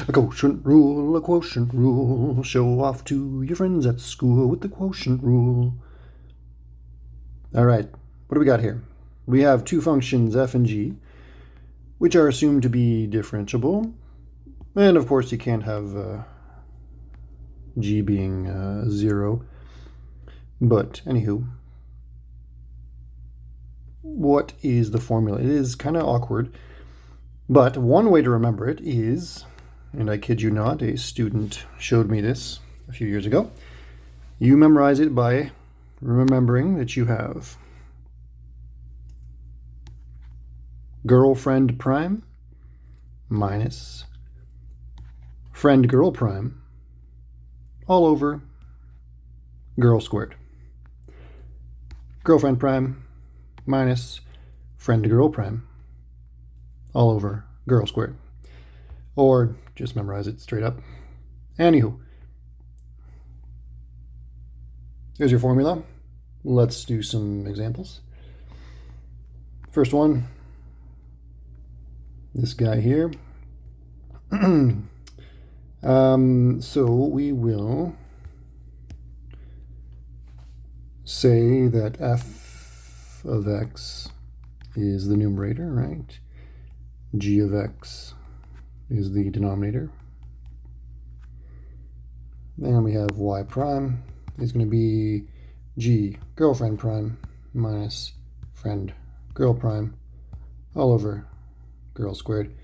A quotient rule, a quotient rule. Show off to your friends at school with the quotient rule. All right, what do we got here? We have two functions, f and g, which are assumed to be differentiable. And of course, you can't have g being 0. But anywho, what is the formula? It is kind of awkward, but one way to remember it is, and I kid you not, a student showed me this a few years ago. You memorize it by remembering that you have girlfriend prime minus friend girl prime all over girl squared. Girlfriend prime minus friend girl prime all over girl squared. Or just memorize it straight up. Anywho, here's your formula. Let's do some examples. First one, this guy here. So we will say that f of x is the numerator, right? G of x is the denominator. Then we have y prime is going to be g girlfriend prime minus friend girl prime all over girl squared.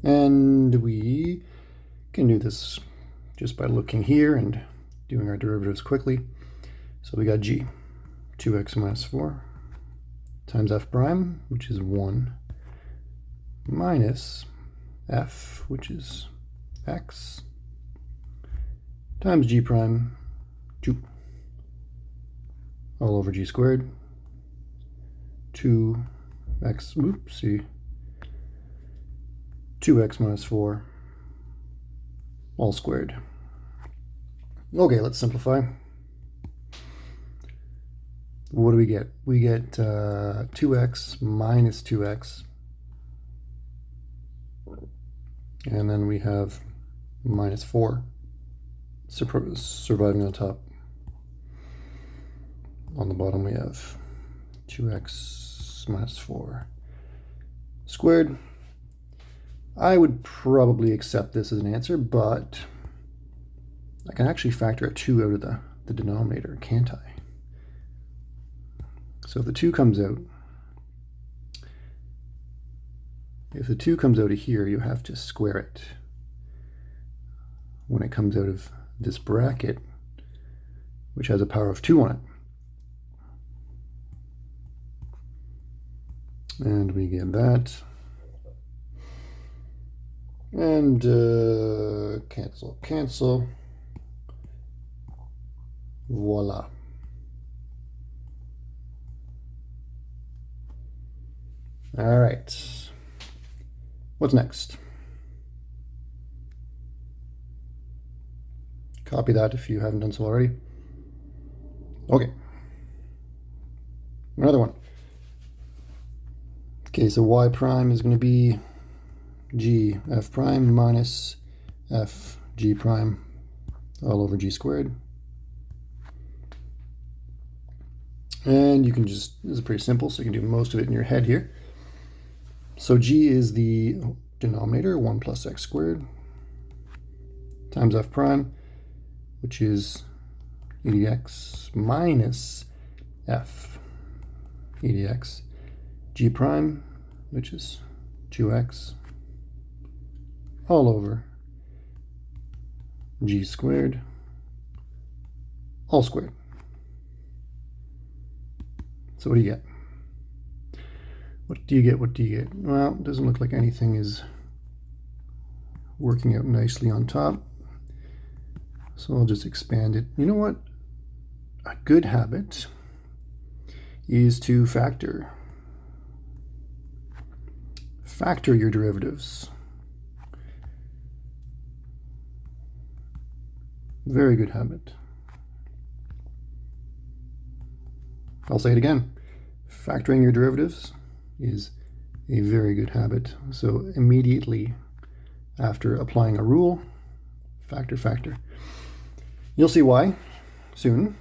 And we can do this just by looking here and doing our derivatives quickly. So we got g, 2x minus 4, times f prime, which is 1, minus f, which is x, times g prime, 2, all over g squared, 2x, oopsie, 2x minus 4, all squared. Okay, let's simplify. What do we get? We get 2x minus 2x. And then we have minus 4 surviving on top. On the bottom we have 2x minus 4 squared. I would probably accept this as an answer, but I can actually factor a 2 out of the denominator, can't I? So if the 2 comes out, of here, you have to square it when it comes out of this bracket, which has a power of 2 on it. And we get that. And cancel, cancel. Voila. All right. What's next? Copy that if you haven't done so already. Okay. Another one. Okay, so y prime is going to be g f prime minus f g prime all over g squared. And you can just, this is pretty simple, so you can do most of it in your head here. So g is the denominator, 1 plus x squared, times f prime, which is e to the x minus f e to the x, g prime, which is 2x, all over g squared, all squared. So what do you get? What do you get? What do you get? Well, it doesn't look like anything is working out nicely on top. So I'll just expand it. You know what? A good habit is to factor. Factor your derivatives. Very good habit. I'll say it again. Factoring your derivatives is a very good habit. So immediately after applying a rule, factor, factor. You'll see why soon.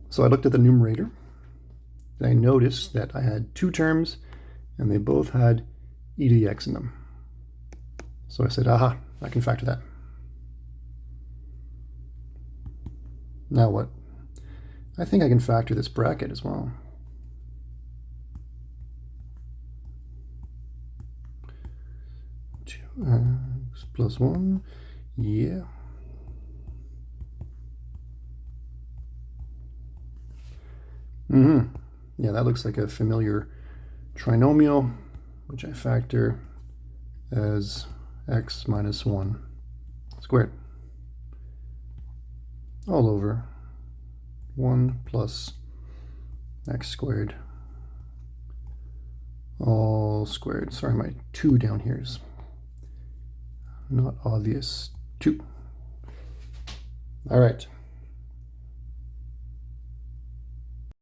So I looked at the numerator, and I noticed that I had two terms, and they both had e to the x in them. So I said, aha, I can factor that. Now what? I think I can factor this bracket as well. X plus 1, yeah. Yeah, that looks like a familiar trinomial, which I factor as x minus 1 squared all over 1 plus x squared all squared. Sorry, my 2 down here is not obvious. 2. All right.